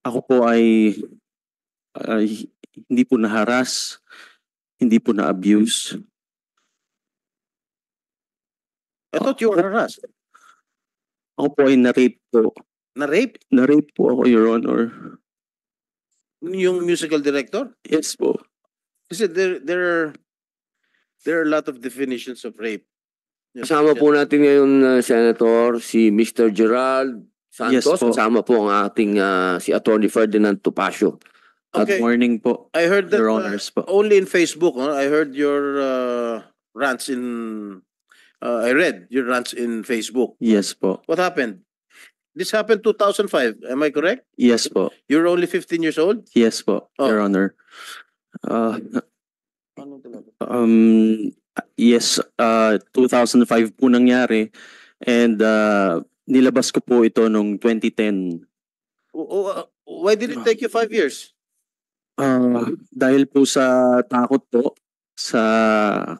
ako po ay hindi po na-harass, hindi po na-abuse. I thought you were harassed. Ako po ay na-rape po. Na-rape? Na-rape po ako, Your Honor. Yung musical director? Yes po. Kasi there are a lot of definitions of rape. Kasama po natin ngayon, Senator, si Mr. Gerald Santos. Yes po. Kasama po ang ating si Attorney Ferdinand Topacio. Okay. Good morning po, I heard that Your Honors po. only in Facebook. I heard your rants in... I read your rants in Facebook. Yes po. What happened? This happened 2005. Am I correct? Yes po. You're only 15 years old? Yes po, Oh. Your Honor. Yes, 2005 po nangyari and nilabas ko po ito noong 2010. Why did it take you 5 years? Dahil po sa takot po, sa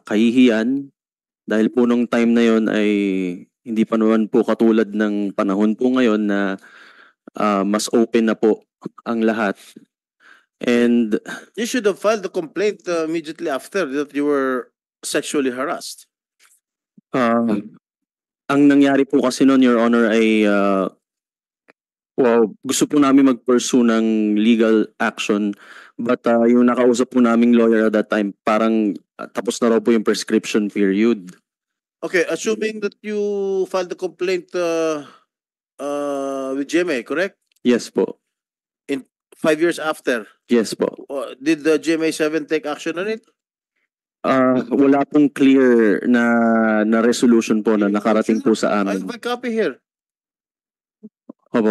kahihiyan, dahil po nung time na yon ay hindi pa naman po katulad ng panahon po ngayon na mas open na po ang lahat. And You should have filed the complaint immediately after that you were sexually harassed. ang nangyari po kasi noon, Your Honor, ay gusto po namin mag-pursue ng legal action but yung nakausap po naming lawyer at that time, parang tapos na raw po yung prescription period. Okay, assuming that you filed the complaint with GMA, correct? Yes po. 5 years after, Yes po. did the GMA7 take action on it? Wala pong clear na resolution po na nakarating po sa I amin. have a copy here. Opo,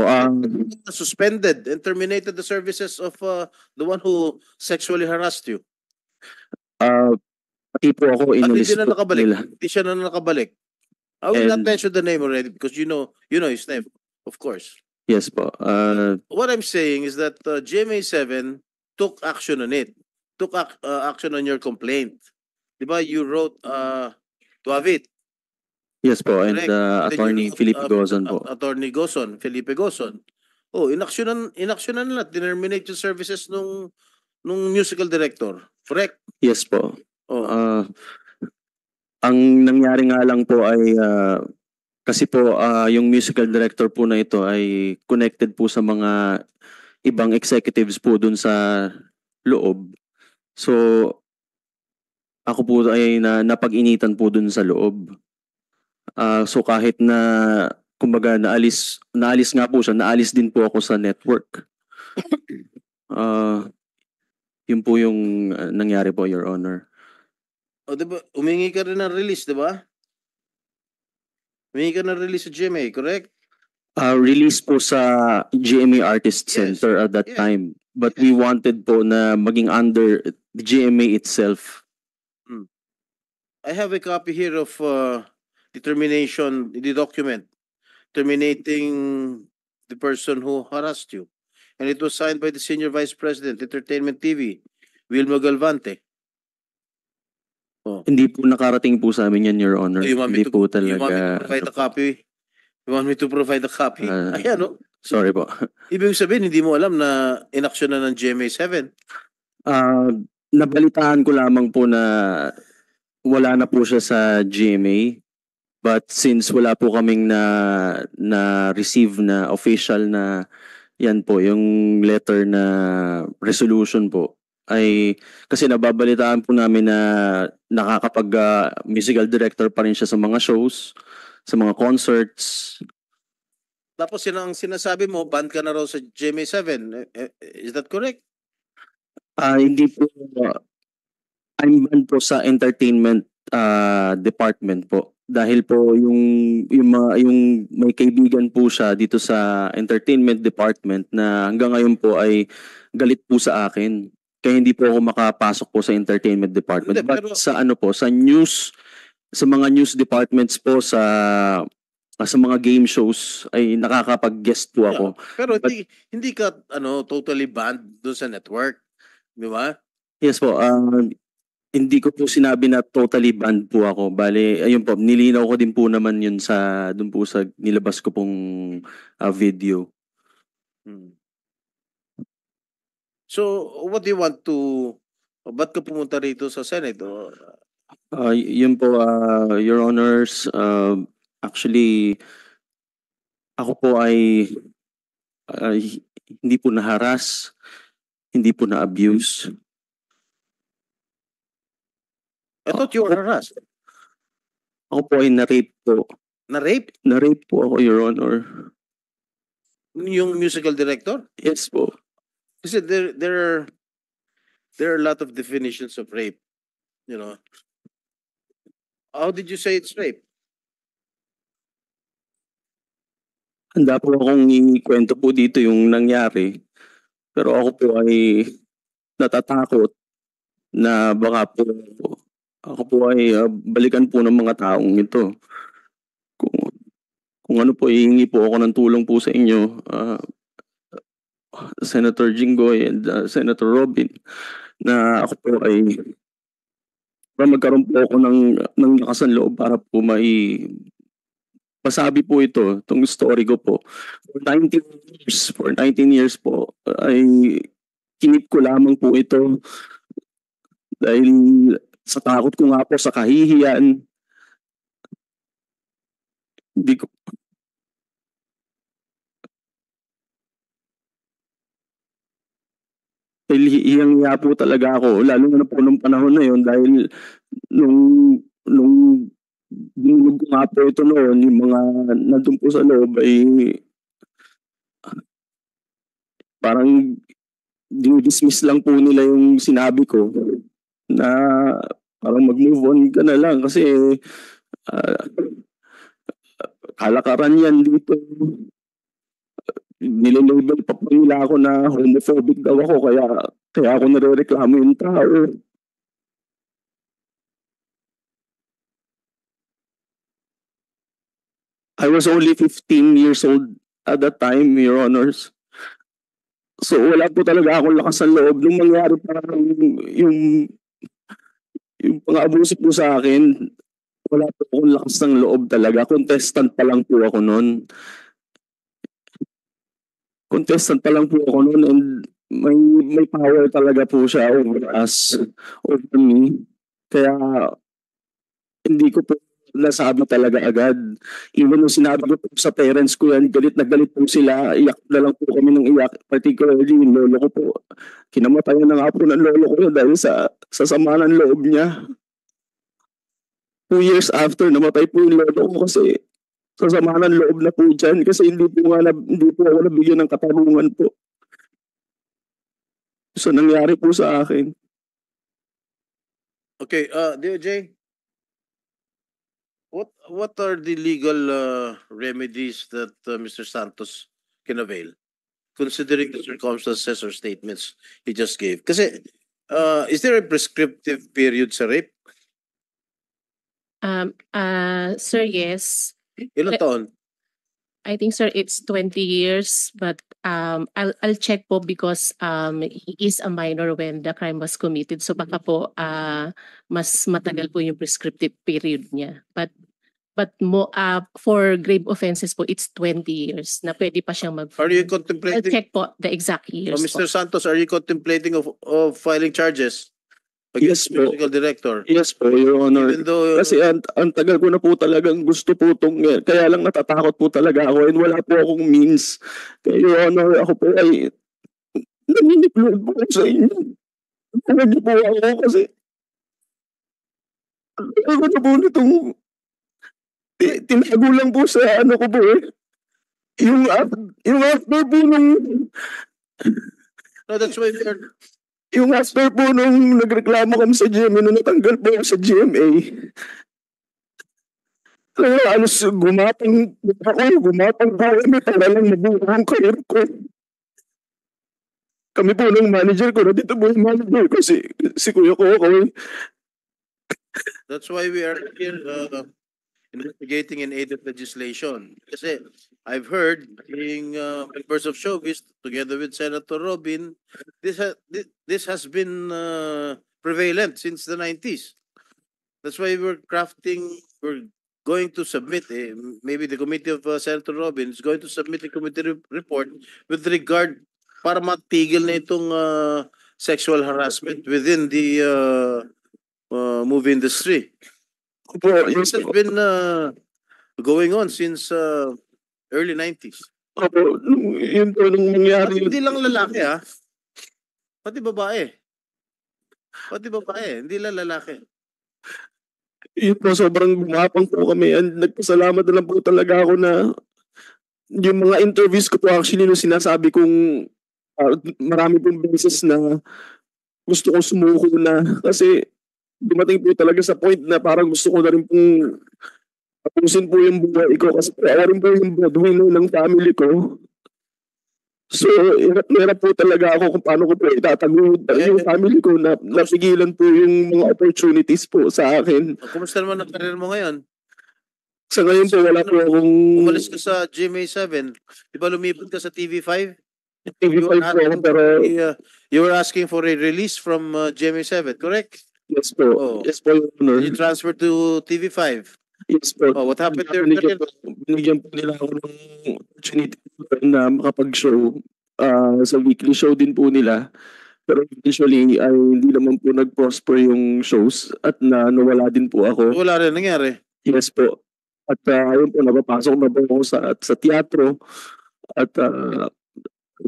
Suspended and terminated the services of the one who sexually harassed you. pati po ako At inulis hindi na po nakabalik. nila. Hindi siya na nakabalik. I will not And- mention the name already because you know his name, of course. Yes po. What I'm saying is that GMA7 took action on it. Took action on your complaint. Diba? You wrote to Avit. Yes po. And Correct. Then Attorney you wrote, Felipe Gozon po. Attorney Gozon, Felipe Gozon. Oh, inaksyonan nila, terminate yung services nung musical director. Correct? Yes po. Oh. Ang nangyari nga lang po ay kasi po yung musical director po na ito ay connected po sa mga ibang executives po dun sa loob. So ako po ay napag-initan po dun sa loob. So kahit na kumbaga naalis nga po siya, naalis din po ako sa network. Yun po yung nangyari po, Your Honor. O, diba? Umingi ka rin ng release, diba? Umingi ka ng release sa GMA, correct? Release po sa GMA Artist Yes. Center at that Yes. time. But we wanted po na maging under the GMA itself. I have a copy here of determination, the document terminating the person who harassed you. And it was signed by the Senior Vice President, Entertainment TV, Wilma Galvante. Hindi po nakarating po sa amin yan, Your Honor. You want me Hindi to- po You want me to talaga. provide a copy? You want me to provide a copy? Ayan, no? Sorry po. Ibig sabihin, hindi mo alam na inaksyon na ng GMA7. Nabalitaan ko lamang po na wala na po siya sa GMA. But since wala po kaming na receive na official na yan po, yung letter na resolution po, ay kasi nababalitaan po namin na nakakapag musical director pa rin siya sa mga shows, sa mga concerts. Tapos yun ang sinasabi mo, banned ka na raw sa GMA7. Is that correct? Hindi po, I'm banned po sa entertainment department po. Dahil po yung may kaibigan po siya dito sa entertainment department na hanggang ngayon po ay galit po sa akin. Kaya hindi po ako makapasok po sa entertainment department. Hindi, But pero- sa ano po, sa news, sa mga news departments po, sa mga game shows ay nakakapag-guest po ako. Pero hindi ka totally banned doon sa network. Di ba? Yes po, hindi ko po sinabi na totally banned po ako. Bale, ayun po, nilinaw ko din po naman yun doon po sa nilabas ko pong video. So, what do you want to, ba't ka pumunta rito sa Senate? Yun po, Your Honors, actually, ako po ay hindi po na-harass, hindi po na-abuse. I thought you were harassed. Ako po ay na-rape po. Na-rape? Na-rape po ako, Your Honor. Yung musical director? Yes po. Kasi there are a lot of definitions of rape, you know. How did you say it's rape? Handa po akong ikwento po dito yung nangyari. Pero ako po ay natatakot na baka po ako po ay balikan po ng mga taong ito. Kung ano po, hihingi po ako ng tulong po sa inyo, Senator Jinggoy and Senator Robin, na ako po ay para magkaroon po ako ng lakas ng loob para po masabi po itong story ko po. For 19 years po, ay kinip ko lamang po ito dahil sa takot ko nga po sa kahihiyan. Hindi ko hiyang-hiya po talaga ako, lalo na po nung panahon na yun dahil nung dinulog ko nga po ito noon, yung mga nandun po sa loob ay parang dismiss lang po nila yung sinabi ko na parang mag-move on ka na lang kasi kalakaran yan dito. Nililabel pa po nila ako na homophobic daw ako kaya ako nare-reklamo yung tao. I was only 15 years old at that time, Your Honors. So wala po talaga akong lakas ng loob nung mangyari parang yung pang-abuso po sa akin. Wala po akong lakas ng loob talaga. Contestant pa lang po ako noon. Contestant pa lang po ako noon and may power talaga po siya over me. Kaya hindi ko po nasabi talaga agad. Even nung sinabi ko po sa parents ko yan, galit na galit po sila, iyak na lang po kami ng iyak. Particularly yung lolo ko po. Kinamatayan na nga po ng lolo ko yun dahil sa sama ng loob niya. 2 years after, namatay po yung lolo ko kasi sa sama ng loob na po dyan kasi hindi po ako nabigyan ng katarungan po. So nangyari po sa akin. Okay, DOJ, what are the legal remedies that Mr. Santos can avail, considering the circumstances or statements he just gave? Kasi, is there a prescriptive period sa rape? Sir, yes. Ilang taon? I think, sir, it's 20 years, but I'll check po because he is a minor when the crime was committed. So baka po mas matagal po yung prescriptive period niya. But for grave offenses po, it's 20 years na pwede pa siyang mag. Are you I'll contemplating? check po the exact years po. Mr. Santos, are you contemplating of filing charges Yes against the po. musical director? Yes po, Your Honor. Even though Kasi ang tagal ko na po talagang gusto po kaya lang natatakot po talaga ako and wala po akong means. Kaya Your Honor, ako po ay naniniplod po sa inyo. Tulad niyo po ako kasi ako na po nitong tinago lang po sa ano ko po eh. Yung after po nung no, that's why we are. yung after po nung nagreklamo kami sa GMA, nung natanggal po ako sa GMA, halos gumapang po kami para lang mabuo ang career ko. Kami po ng manager ko, dito po yung manager ko, si Kuya Kokoy. That's why we are here investigating in aid of legislation. Kasi I've heard being members of Showbiz together with Senator Robin, this has been prevalent since the 90s. That's why we're going to submit, maybe the committee of Senator Robin is going to submit a committee report with regard para matigil na itong sexual harassment within the movie industry. Opo, This has been going on since early 90s. Opo, yun po nung At nangyari hindi lang lalaki pati babae. Pati babae, hindi lang lalaki. yun po, sobrang bumapang po kami. And nagpasalamat na lang po talaga ako na yung mga interviews ko po actually nung sinasabi kong marami pong beses na gusto kong sumuko na kasi dumating po talaga sa point na parang gusto ko na rin pong tapusin po yung buhay ko kasi ako rin po yung breadwinner ng family ko. So, hirap po talaga ako kung paano ko po itataguyod yung family ko na napigilan po yung mga opportunities po sa akin. Kumusta naman ang career mo ngayon? Sa ngayon po, wala po akong Umalis ka sa GMA7. Di ba lumipat ka sa TV5? TV5 po ako, pero You were asking for a release from GMA7, correct? yes po. Oh. Yes po, Your Honor. You transferred to TV5. Yes po. Oh, what happened to your Binigyan career? binigyan po nila ako ng opportunity na makapag-show sa weekly show din po nila. Pero eventually ay hindi naman po nag-prosper yung shows at nawala din po ako. Wala rin nangyari. Yes po. At ayun po, napapasok na po ako sa teatro at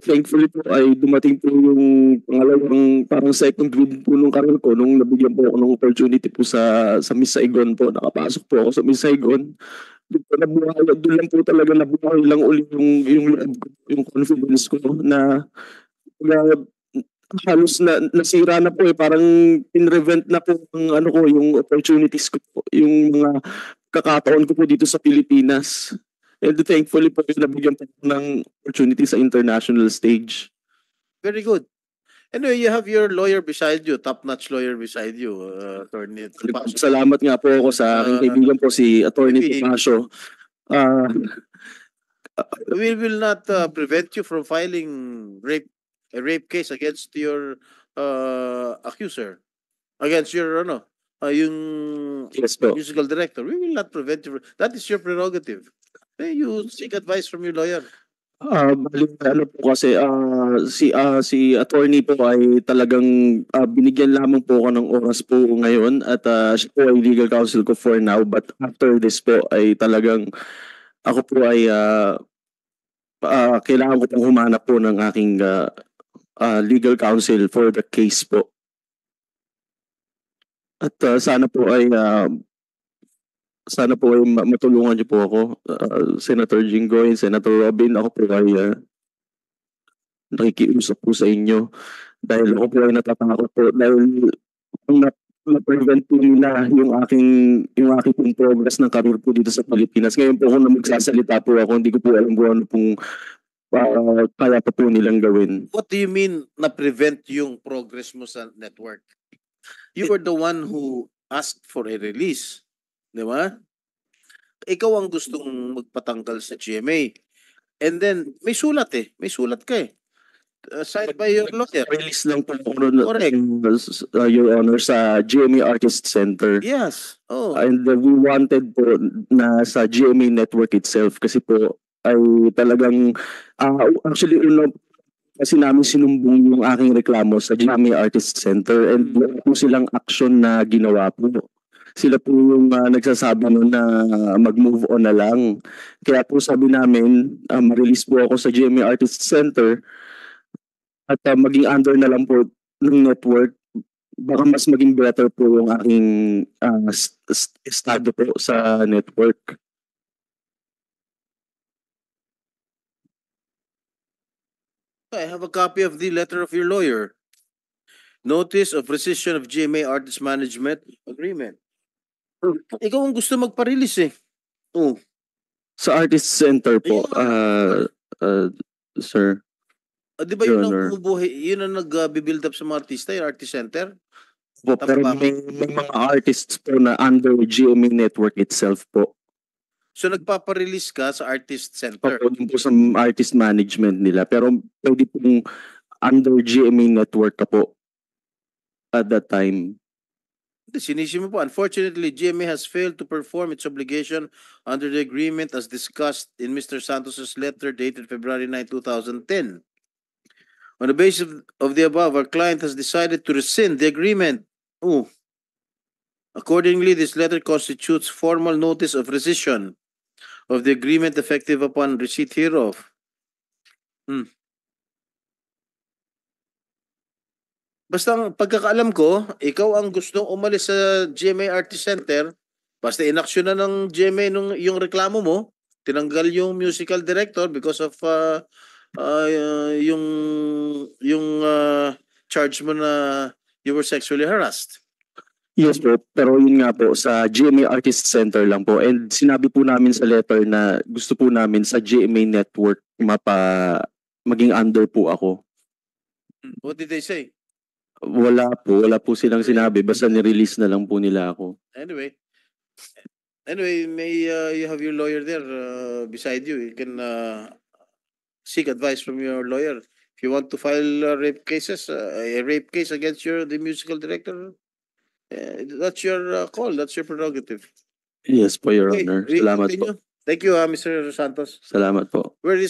thankfully po ay dumating po yung pangalawang parang second win po nung career ko nung nabigyan po ako ng opportunity po sa Miss Saigon po. Nakapasok po ako sa Miss Saigon. Doon lang po talaga nabuhay lang ulit yung confidence ko na halos nasira na po parang pinrevent na po ang yung opportunities ko po, yung mga kakataon ko po dito sa Pilipinas. And thankfully po nabigyan po ng opportunity sa international stage. Very good. Anyway, you have your lawyer beside you, top-notch lawyer beside you, Attorney. Salamat nga po ako sa aking kaibigan po si Attorney Tomasio. We will not prevent you from filing a rape case against your accuser, against your yung Yes po. musical director. We will not prevent you. That is your prerogative. You seek advice from your lawyer. Bali, po kasi si attorney po ay talagang binigyan lamang po ako ng oras po ngayon at siya po ay legal counsel ko for now, but after this po ay talagang ako po ay kailangan ko pong humanap po ng aking legal counsel for the case po. At sana po ay matulungan niyo po ako, Senator Jinggoy, Senator Robin. Ako po ay nakikiusap po sa inyo dahil ako po ay natatakot po dahil na-prevent po nila yung aking progress ng career po dito sa Pilipinas. Ngayon po kung magsasalita po ako, hindi ko po alam kung ano pong kaya pa po nilang gawin. What do you mean na-prevent yung progress mo sa network? You were the one who asked for a release. Di ba? Ikaw ang gustong magpatanggal sa GMA. And then, may sulat May sulat ka signed by your lawyer. Release lang po ako Correct. Your Honor, sa GMA Artist Center. Yes. Oh. And we wanted po na sa GMA network itself kasi po ay talagang actually kasi namin sinumbong yung aking reklamo sa GMA Artist Center and wala po silang action na ginawa po. Sila po yung nagsasabi na mag-move on na lang. Kaya po sabi namin, ma-release po ako sa GMA Artist Center at maging under na lang po ng network. Baka mas maging better po yung aking estado po sa network. I have a copy of the letter of your lawyer. Notice of rescission of GMA Artist Management Agreement. Ikaw ang gusto magpa-release Oh. Sa Artist Center po, sir. Di ba yun Your Honor. ang bumubuhay, yun ang nag-build up sa mga artista, yung Artist Center? Po, pero may mga artists po na under GMA network itself po. So nagpapa-release ka sa Artist Center. Doon po sa artist management nila. Pero pwede pong under GMA network ka po at that time. Sinisip mo po, unfortunately, GMA has failed to perform its obligation under the agreement as discussed in Mr. Santos's letter dated February 9, 2010. On the basis of the above, our client has decided to rescind the agreement. Ooh. Accordingly, this letter constitutes formal notice of rescission of the agreement effective upon receipt hereof. Basta ang pagkakaalam ko, ikaw ang gustong umalis sa GMA Artist Center, basta inaksyon na ng GMA yung reklamo mo, tinanggal yung musical director because of yung charge mo na you were sexually harassed. Yes po, pero yun nga po, sa GMA Artist Center lang po. And sinabi po namin sa letter na gusto po namin sa GMA network maging under po ako. What did they say? Wala po silang sinabi, basta ni-release na lang po nila ako. Anyway, may you have your lawyer there beside you. You can seek advice from your lawyer. If you want to file rape cases, a rape case against the musical director, that's your call. That's your prerogative. Yes po, Your Okay, Honor. we Salamat po. continue. Thank you, Mr. Santos. Salamat po. Where is